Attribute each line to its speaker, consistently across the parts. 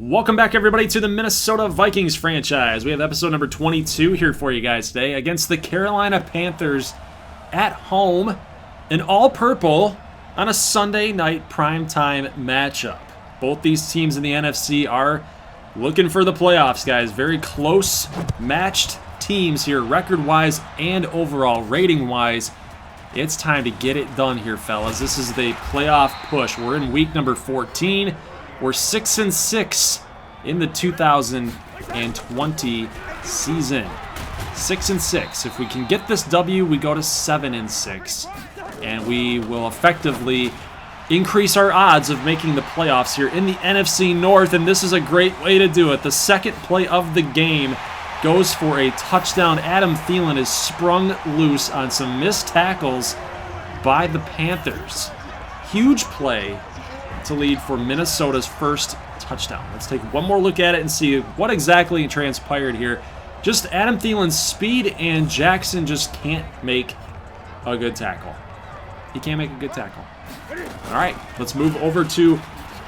Speaker 1: Welcome back, everybody, to the Minnesota Vikings franchise. We have episode number 22 here for you guys today against the Carolina Panthers at home, in all purple on a Sunday Night Primetime matchup. Both these teams in the NFC are looking for the playoffs, guys. Very close matched teams here, record-wise and overall rating-wise. It's time to get it done here, fellas. This is the playoff push. We're in week number 14. We're 6-6 in the 2020 season. 6-6. If we can get this W, we go to 7-6, and we will effectively increase our odds of making the playoffs here in the NFC North. And this is a great way to do it. The second play of the game goes for a touchdown. Adam Thielen is sprung loose on some missed tackles by the Panthers. Huge play to lead for Minnesota's first touchdown. Let's take one more look at it and see what exactly transpired here. Just Adam Thielen's speed, and Jackson just can't make a good tackle. He can't make a good tackle. All right, let's move over to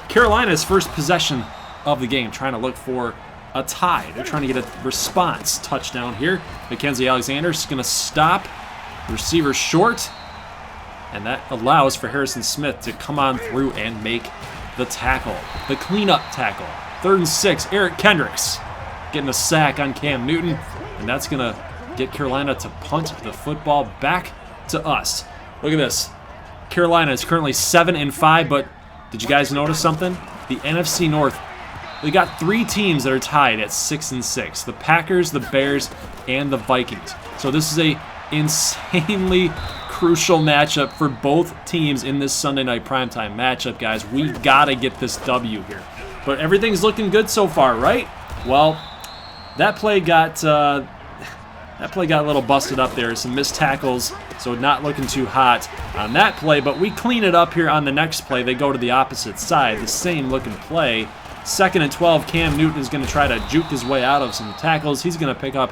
Speaker 1: Carolina's first possession of the game, trying to look for a tie. They're trying to get a response touchdown here. Mackenzie Alexander's going to stop. Receiver short. And that allows for Harrison Smith to come on through and make the tackle. The cleanup tackle. 3rd and 6. Eric Kendricks getting a sack on Cam Newton. And that's going to get Carolina to punt the football back to us. Look at this. Carolina is currently 7-5, but did you guys notice something? The NFC North, we got 3 teams that are tied at 6-6. The Packers, the Bears, and the Vikings. So this is a insanely crucial matchup for both teams in this Sunday Night Primetime matchup, guys. We gotta get this W here. But everything's looking good so far, right? Well, that play got a little busted up there. Some missed tackles, so not looking too hot on that play. But we clean it up here on the next play. They go to the opposite side, the same looking play. 2nd and 12. Cam Newton is going to try to juke his way out of some tackles. He's going to pick up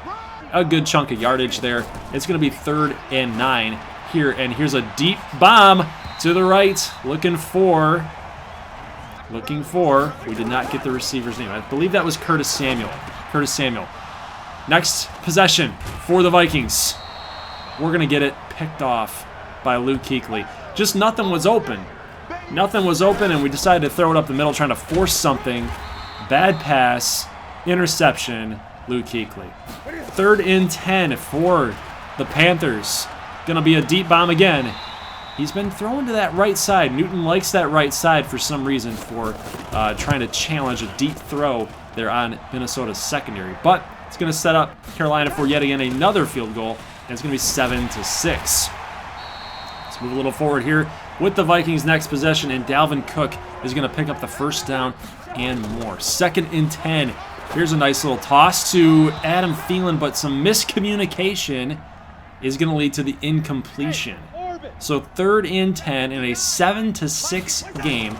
Speaker 1: a good chunk of yardage there. It's going to be 3rd and 9 here, and here's a deep bomb to the right. Looking for. We did not get the receiver's name. I believe that was Curtis Samuel. Next possession for the Vikings. We're going to get it picked off by Luke Kuechly. Just nothing was open. And we decided to throw it up the middle, trying to force something. Bad pass, interception, Luke Kuechly. 3rd and 10 for the Panthers. Going to be a deep bomb again. He's been thrown to that right side. Newton likes that right side for some reason, for trying to challenge a deep throw there on Minnesota's secondary. But it's going to set up Carolina for yet again another field goal, and it's going to be 7-6. Let's move a little forward here with the Vikings' next possession, and Dalvin Cook is going to pick up the first down and more. 2nd and 10. Here's a nice little toss to Adam Thielen, but some miscommunication is going to lead to the incompletion. So 3rd and 10 in a 7-6 game.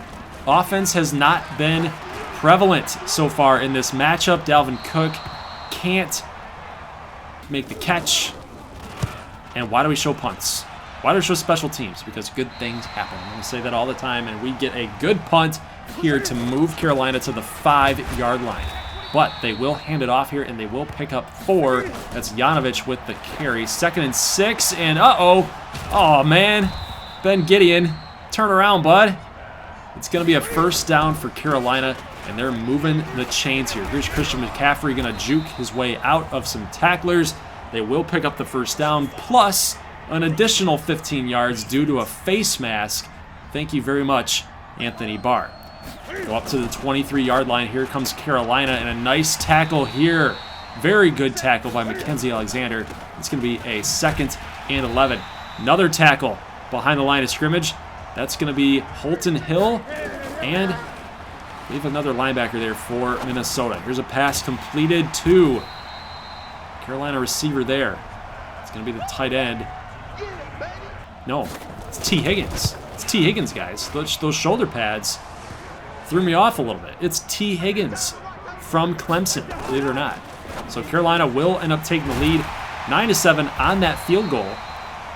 Speaker 1: Offense has not been prevalent so far in this matchup. Dalvin Cook can't make the catch. And why do we show punts? Why do we show special teams? Because good things happen. I'm going to say that all the time, and we get a good punt here to move Carolina to the 5-yard line. But they will hand it off here, and they will pick up 4. That's Janovich with the carry. 2nd and 6, and oh man, Ben Gideon, turn around, bud. It's going to be a first down for Carolina, and they're moving the chains here. Here's Christian McCaffrey going to juke his way out of some tacklers. They will pick up the first down, plus an additional 15 yards due to a face mask. Thank you very much, Anthony Barr. Go up to the 23-yard line. Here comes Carolina, and a nice tackle here. Very good tackle by Mackenzie Alexander. It's going to be a 2nd and 11. Another tackle behind the line of scrimmage. That's going to be Holton Hill, and we have another linebacker there for Minnesota. Here's a pass completed to Carolina receiver there. It's going to be the tight end. No, it's T. Higgins. It's T. Higgins, guys. Those shoulder pads threw me off a little bit. It's T. Higgins from Clemson, believe it or not. So Carolina will end up taking the lead 9-7 on that field goal.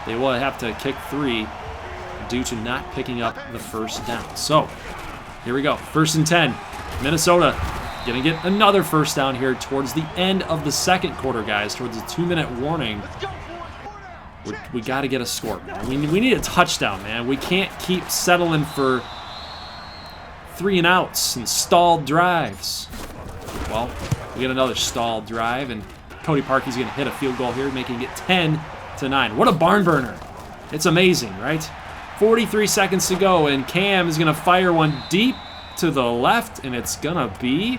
Speaker 1: They will have to kick 3 due to not picking up the first down. So here we go. 1st and 10. Minnesota Gonna get another first down here towards the end of the second quarter, guys, towards the 2-minute warning. We got to get a score, man. We need a touchdown, man. We can't keep settling for 3 and outs and stalled drives. Well, we get another stalled drive, and Cody Parkey's going to hit a field goal here, making it 10-9. What a barn burner. It's amazing, right? 43 seconds to go, and Cam is going to fire one deep to the left, and it's going to be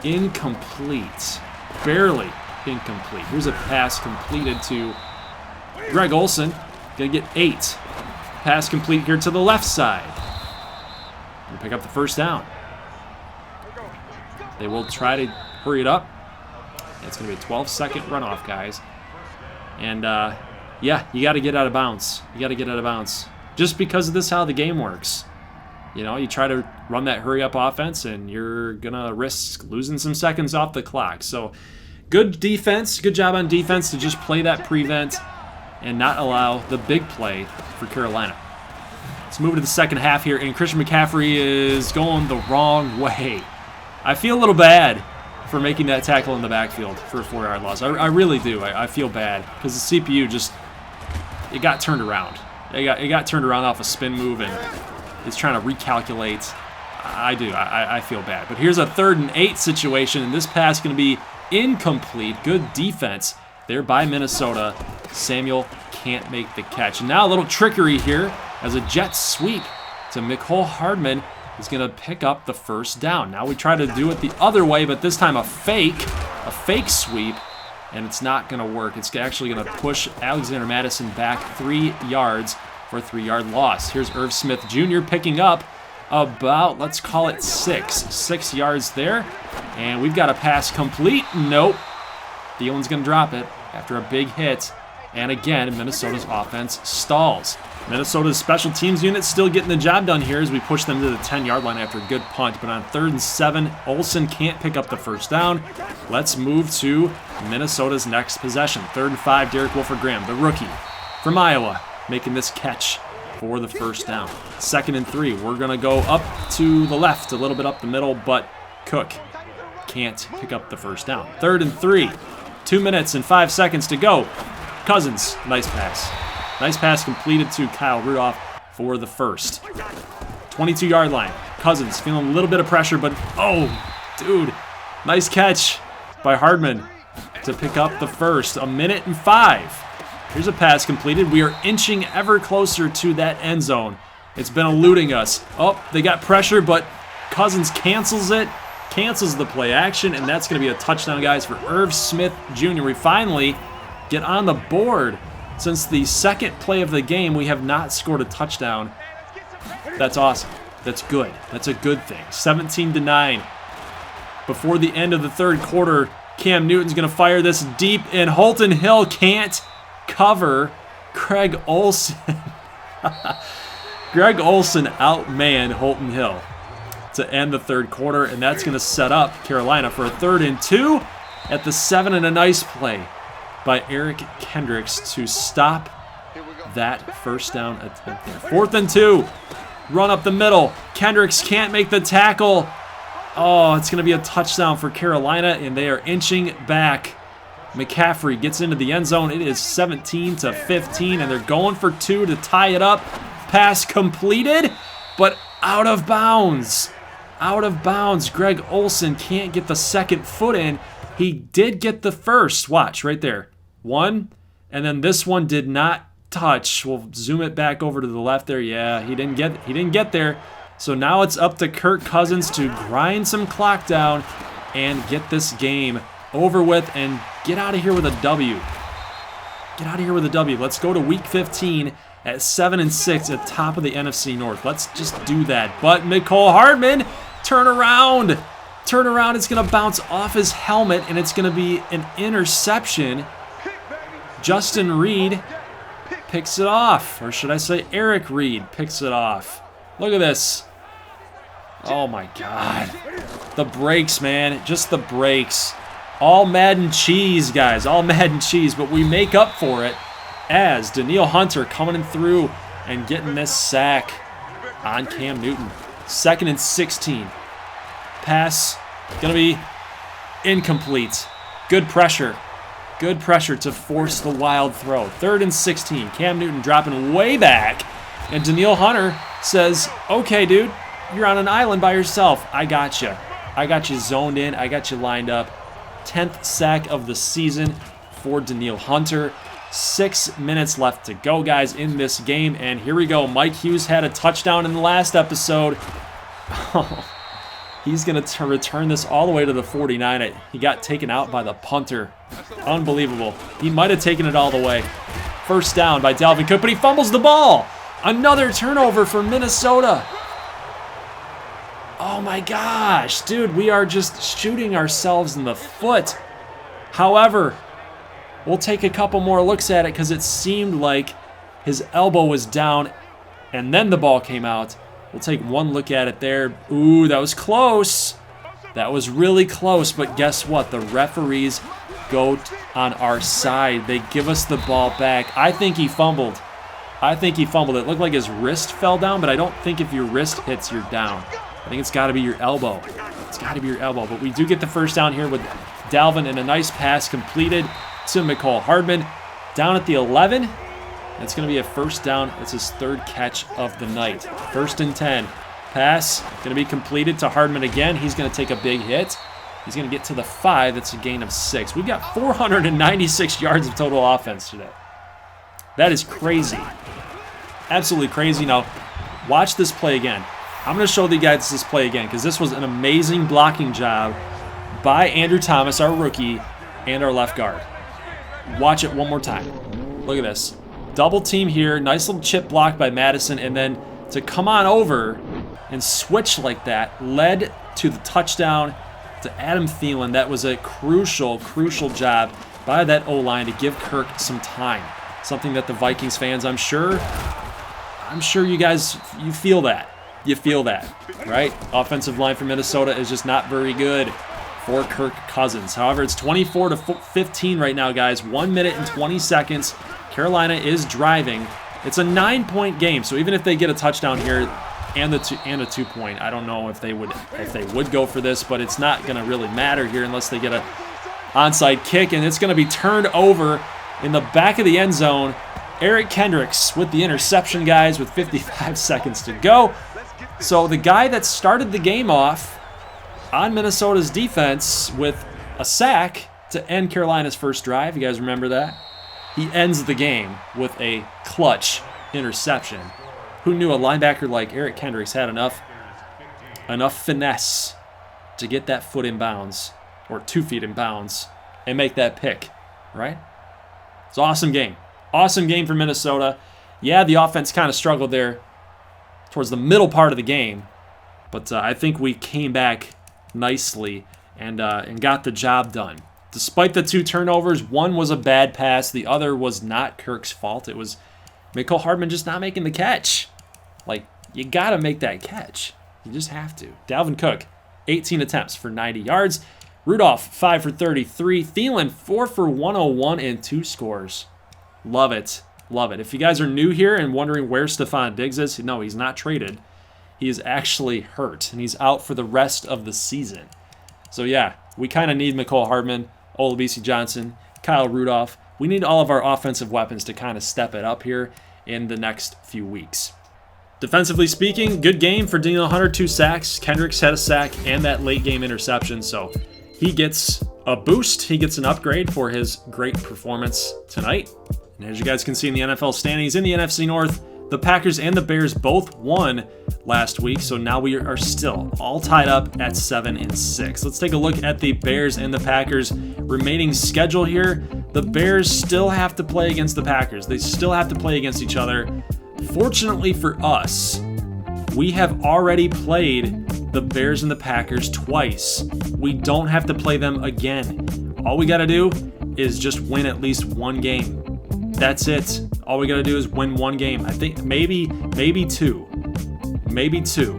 Speaker 1: incomplete. Barely incomplete. Here's a pass completed to Greg Olsen. Going to get 8. Pass complete here to the left side. Going to pick up the first down. They will try to hurry it up. It's going to be a 12-second runoff, guys. And, yeah, you got to get out of bounds. You got to get out of bounds. Just because of this, how the game works. You know, you try to run that hurry-up offense, and you're going to risk losing some seconds off the clock. So, good defense. Good job on defense to just play that prevent and not allow the big play for Carolina. Let's move to the second half here, and Christian McCaffrey is going the wrong way. I feel a little bad for making that tackle in the backfield for a 4-yard loss. I really do. I feel bad because the CPU just, it got turned around. It got turned around off a spin move, and it's trying to recalculate. I feel bad. But here's a 3rd and 8 situation, and this pass is going to be incomplete. Good defense there by Minnesota. Samuel can't make the catch. And now a little trickery here as a jet sweep to Mecole Hardman is going to pick up the first down. Now we try to do it the other way, but this time a fake sweep, and it's not going to work. It's actually going to push Alexander Madison back 3 yards for a 3-yard loss. Here's Irv Smith Jr. picking up about, let's call it 6 yards there. And we've got a pass complete. Nope. Thielen's going to drop it after a big hit. And again, Minnesota's offense stalls. Minnesota's special teams unit still getting the job done here as we push them to the 10-yard line after a good punt. But on 3rd and 7, Olsen can't pick up the first down. Let's move to Minnesota's next possession. 3rd and 5, Derek Wolford-Graham, the rookie from Iowa, making this catch for the first down. 2nd and 3, we're going to go up to the left, a little bit up the middle, but Cook can't pick up the first down. 3rd and 3, 2 minutes and 5 seconds to go. Cousins, nice pass. Nice pass completed to Kyle Rudolph for the first. 22-yard line. Cousins feeling a little bit of pressure, but oh, dude, nice catch by Hardman to pick up the first. 1 minute and 5. Here's a pass completed. We are inching ever closer to that end zone. It's been eluding us. Oh, they got pressure, but Cousins cancels it, cancels the play action, and that's going to be a touchdown, guys, for Irv Smith Jr. We finally get on the board. Since the second play of the game, we have not scored a touchdown. That's awesome. That's good. That's a good thing. 17-9. Before the end of the 3rd quarter, Cam Newton's going to fire this deep, and Holton Hill can't cover Greg Olsen. Greg Olsen outmanned Holton Hill to end the 3rd quarter, and that's going to set up Carolina for a 3rd and 2 at the 7, and a nice play by Eric Kendricks to stop that first down attempt there. 4th and 2. Run up the middle. Kendricks can't make the tackle. Oh, it's going to be a touchdown for Carolina, and they are inching back. McCaffrey gets into the end zone. It is 17-15, and they're going for 2 to tie it up. Pass completed, but out of bounds. Out of bounds. Greg Olsen can't get the second foot in. He did get the first. Watch right there. 1, and then this one did not touch. We'll zoom it back over to the left there. Yeah, he didn't get there. So now it's up to Kirk Cousins to grind some clock down and get this game over with and get out of here with a W. Get out of here with a W. Let's go to Week 15 at 7-6 at top of the NFC North. Let's just do that. But Mecole Hardman, turn around. Turn around. It's going to bounce off his helmet, and it's going to be an interception. Justin Reed picks it off. Or should I say Eric Reed picks it off. Look at this. Oh, my God. The brakes, man. Just the brakes. All-Madden cheese, guys. All-Madden cheese. But we make up for it as Danielle Hunter coming through and getting this sack on Cam Newton. 2nd and 16. Pass Going to be incomplete. Good pressure. Good pressure to force the wild throw. 3rd and 16. Cam Newton dropping way back. And Danielle Hunter says, okay, dude, you're on an island by yourself. I got you. I got you zoned in. I got you lined up. 10th sack of the season for Danielle Hunter. 6 minutes left to go, guys, in this game. And here we go. Mike Hughes had a touchdown in the last episode. He's going to return this all the way to the 49. He got taken out by the punter. Unbelievable. He might have taken it all the way. First down by Dalvin Cook, but he fumbles the ball. Another turnover for Minnesota. Oh my gosh, dude, we are just shooting ourselves in the foot. However, we'll take a couple more looks at it because it seemed like his elbow was down and then the ball came out. We'll take one look at it there. Ooh, that was close. That was really close, but guess what? The referees go on our side. They give us the ball back. I think he fumbled. It looked like his wrist fell down, but I don't think if your wrist hits, you're down. I think it's got to be your elbow. But we do get the first down here with Dalvin and a nice pass completed to Mecole Hardman. Down at the 11. It's going to be a first down. It's his 3rd catch of the night. 1st and 10. Pass going to be completed to Hardman again. He's going to take a big hit. He's going to get to the 5. That's a gain of 6. We've got 496 yards of total offense today. That is crazy. Absolutely crazy. Now, watch this play again. I'm going to show you guys this play again because this was an amazing blocking job by Andrew Thomas, our rookie, and our left guard. Watch it one more time. Look at this. Double team here. Nice little chip block by Madison, and then to come on over and switch like that led to the touchdown to Adam Thielen. That was a crucial job by that O-line to give Kirk some time. Something that the Vikings fans, I'm sure you guys, you feel that. You feel that, right? Offensive line for Minnesota is just not very good for Kirk Cousins. However, it's 24-15 right now, guys. 1 minute and 20 seconds. Carolina is driving. It's a 9-point game, so even if they get a touchdown here and a 2-point, I don't know if they would go for this, but it's not going to really matter here unless they get a onside kick, and it's going to be turned over in the back of the end zone. Eric Kendricks with the interception, guys, with 55 seconds to go. So the guy that started the game off on Minnesota's defense with a sack to end Carolina's first drive, you guys remember that? He ends the game with a clutch interception. Who knew a linebacker like Eric Kendricks had enough finesse to get that foot in bounds, or 2 feet in bounds, and make that pick, right? It's an awesome game. Awesome game for Minnesota. Yeah, the offense kind of struggled there towards the middle part of the game, but I think we came back nicely and got the job done. Despite the 2 turnovers, one was a bad pass. The other was not Kirk's fault. It was Mecole Hardman just not making the catch. Like, you got to make that catch. You just have to. Dalvin Cook, 18 attempts for 90 yards. Rudolph, 5 for 33. Thielen, 4 for 101 and 2 scores. Love it. Love it. If you guys are new here and wondering where Stefon Diggs is, no, he's not traded. He is actually hurt, and he's out for the rest of the season. So, yeah, we kind of need Mecole Hardman, Olabisi Johnson, Kyle Rudolph. We need all of our offensive weapons to kind of step it up here in the next few weeks. Defensively speaking, good game for Danielle Hunter, 2 sacks. Kendricks had a sack and that late game interception, so he gets a boost. He gets an upgrade for his great performance tonight. And as you guys can see in the NFL standings in the NFC North, the Packers and the Bears both won last week, so now we are still all tied up at 7-6. Let's take a look at the Bears and the Packers remaining schedule here. The Bears still have to play against the Packers. They still have to play against each other. Fortunately for us, we have already played the Bears and the Packers twice. We don't have to play them again. All we got to do is just win at least one game. That's it. All we got to do is win one game. I think maybe 2. Maybe 2.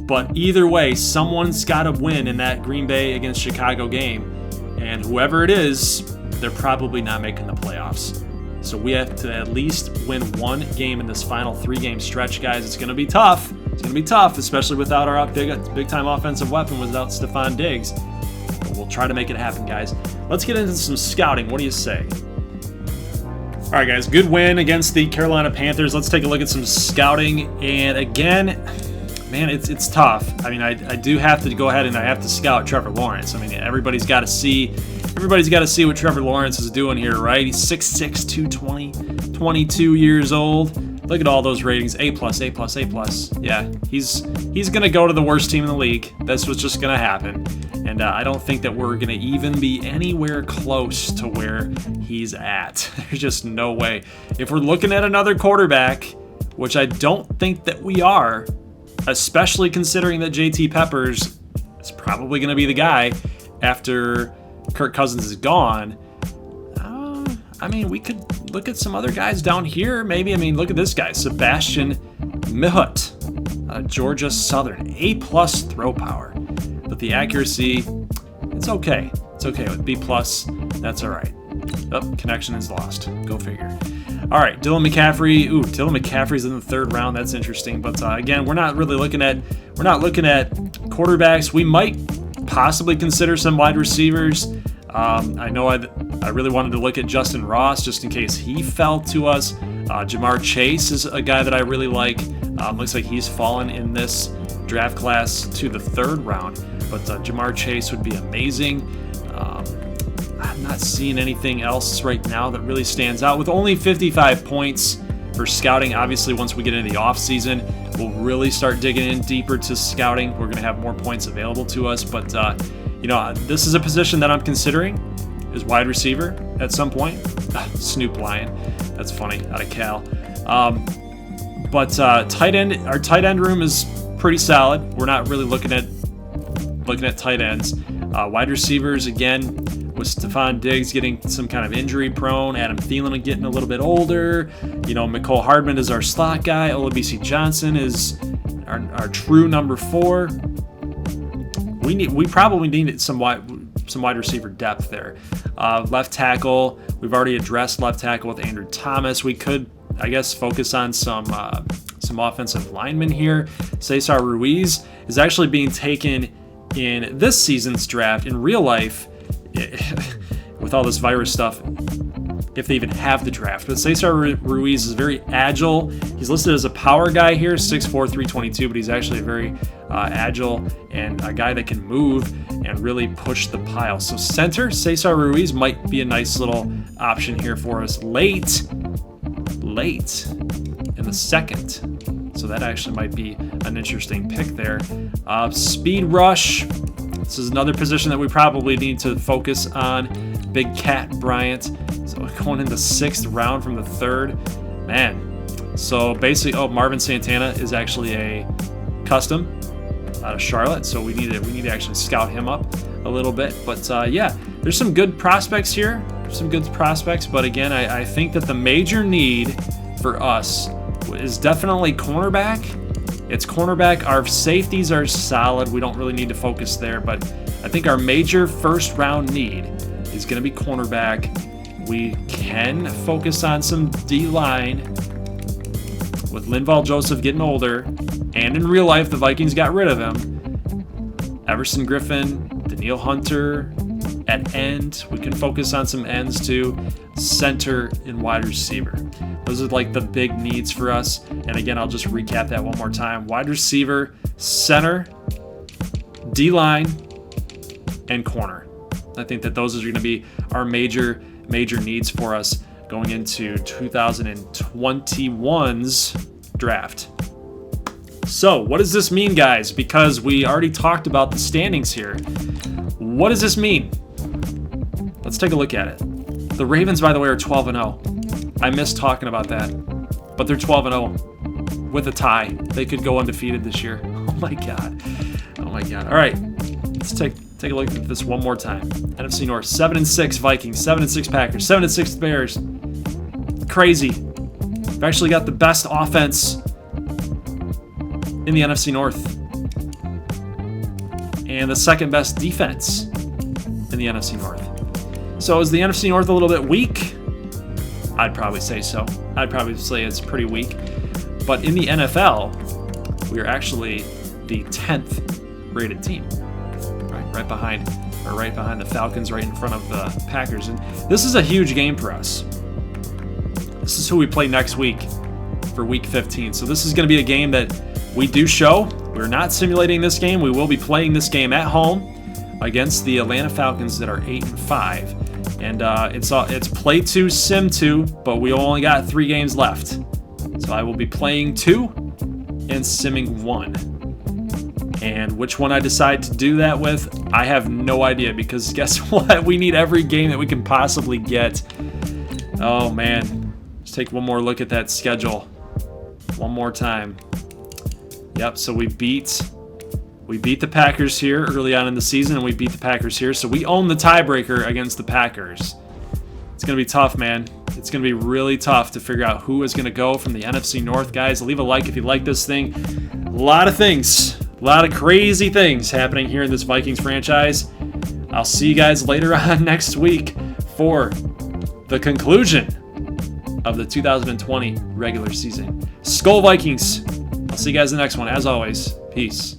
Speaker 1: But either way, someone's got to win in that Green Bay against Chicago game. And whoever it is, they're probably not making the playoffs. So we have to at least win one game in this final 3-game stretch, guys. It's going to be tough. It's going to be tough, especially without our big-time offensive weapon, without Stefon Diggs. But we'll try to make it happen, guys. Let's get into some scouting. What do you say? All right, guys, good win against the Carolina Panthers. Let's take a look at some scouting. And again, man, it's tough. I mean, I do have to go ahead and I have to scout Trevor Lawrence. I mean, everybody's got to see what Trevor Lawrence is doing here, right? He's 6'6", 220, 22 years old. Look at all those ratings. A+, A+, A+. Yeah, he's going to go to the worst team in the league. That's what's just going to happen. And I don't think that we're going to even be anywhere close to where he's at. There's just no way. If we're looking at another quarterback, which I don't think that we are, especially considering that JT Peppers is probably going to be the guy after Kirk Cousins is gone. I mean, we could look at some other guys down here, maybe. I mean, look at this guy, Sebastian Mihut, Georgia Southern, A+ throw power. But the accuracy, it's okay. It's okay with B+. That's all right. Oh, connection is lost. Go figure. All right, Dylan McCaffrey. Ooh, Dylan McCaffrey's in the 3rd round. That's interesting. But again, we're not looking at quarterbacks. We might possibly consider some wide receivers. I know I really wanted to look at Justin Ross just in case he fell to us. Jamar Chase is a guy that I really like. Looks like he's fallen in this draft class to the 3rd round. But Jamar Chase would be amazing. I'm not seeing anything else right now that really stands out. With only 55 points for scouting, obviously once we get into the offseason, we'll really start digging in deeper to scouting. We're going to have more points available to us. But, this is a position that I'm considering is wide receiver at some point. Snoop Lion. That's funny, out of Cal. But tight end, our tight end room is pretty solid. We're not really looking at tight ends. Wide receivers, again, with Stefon Diggs getting some kind of injury prone, Adam Thielen getting a little bit older. Mecole Hardman is our slot guy. Olabisi Johnson is our true number 4. We probably need some wide receiver depth there. Left tackle, we've already addressed left tackle with Andrew Thomas. We could, I guess, focus on some offensive linemen here. Cesar Ruiz is actually being taken in this season's draft. In real life, with all this virus stuff, if they even have the draft. But Cesar Ruiz is very agile. He's listed as a power guy here, 6'4", 322, but he's actually very agile and a guy that can move and really push the pile. So center, Cesar Ruiz might be a nice little option here for us late in the 2nd. So that actually might be an interesting pick there. Speed rush. This is another position that we probably need to focus on. Big Cat Bryant. So going in the 6th round from the 3rd. Man. So basically, Marvin Santana is actually a custom out of Charlotte. So we need to actually scout him up a little bit. But yeah, there's some good prospects here. But again, I think that the major need for us is definitely cornerback. It's cornerback. Our safeties are solid. We don't really need to focus there, but I think our major 1st round need is going to be cornerback. We can focus on some D-line with Linval Joseph getting older, and in real life, the Vikings got rid of him. Everson Griffin, Daniil Hunter at end. We can focus on some ends too. Center and wide receiver. Those are like the big needs for us. And again, I'll just recap that one more time. Wide receiver, center, D-line, and corner. I think that those are going to be our major needs for us going into 2021's draft. So what does this mean, guys? Because we already talked about the standings here. What does this mean? Let's take a look at it. The Ravens, by the way, are 12-0. I missed talking about that. But they're 12-0 with a tie. They could go undefeated this year. Oh my God. All right. Let's take a look at this one more time. NFC North, 7-6 Vikings, 7-6 Packers, 7-6 Bears. Crazy. We've actually got the best offense in the NFC North. And the 2nd best defense in the NFC North. So is the NFC North a little bit weak? I'd probably say so. I'd probably say it's pretty weak. But in the NFL, we are actually the 10th rated team, right behind the Falcons, right in front of the Packers. And this is a huge game for us. This is who we play next week for Week 15. So this is going to be a game that we do show. We're not simulating this game. We will be playing this game at home against the Atlanta Falcons that are 8-5. And it's play 2, sim 2, but we only got 3 games left. So I will be playing 2 and simming 1. And which one I decide to do that with, I have no idea, because guess what? We need every game that we can possibly get. Oh man, let's take one more look at that schedule one more time. Yep, so we beat the Packers here early on in the season, and we beat the Packers here, so we own the tiebreaker against the Packers. It's going to be tough, man. It's going to be really tough to figure out who is going to go from the NFC North, guys. Leave a like if you like this thing. A lot of things. A lot of crazy things happening here in this Vikings franchise. I'll see you guys later on next week for the conclusion of the 2020 regular season. Skol Vikings. I'll see you guys in the next one. As always, peace.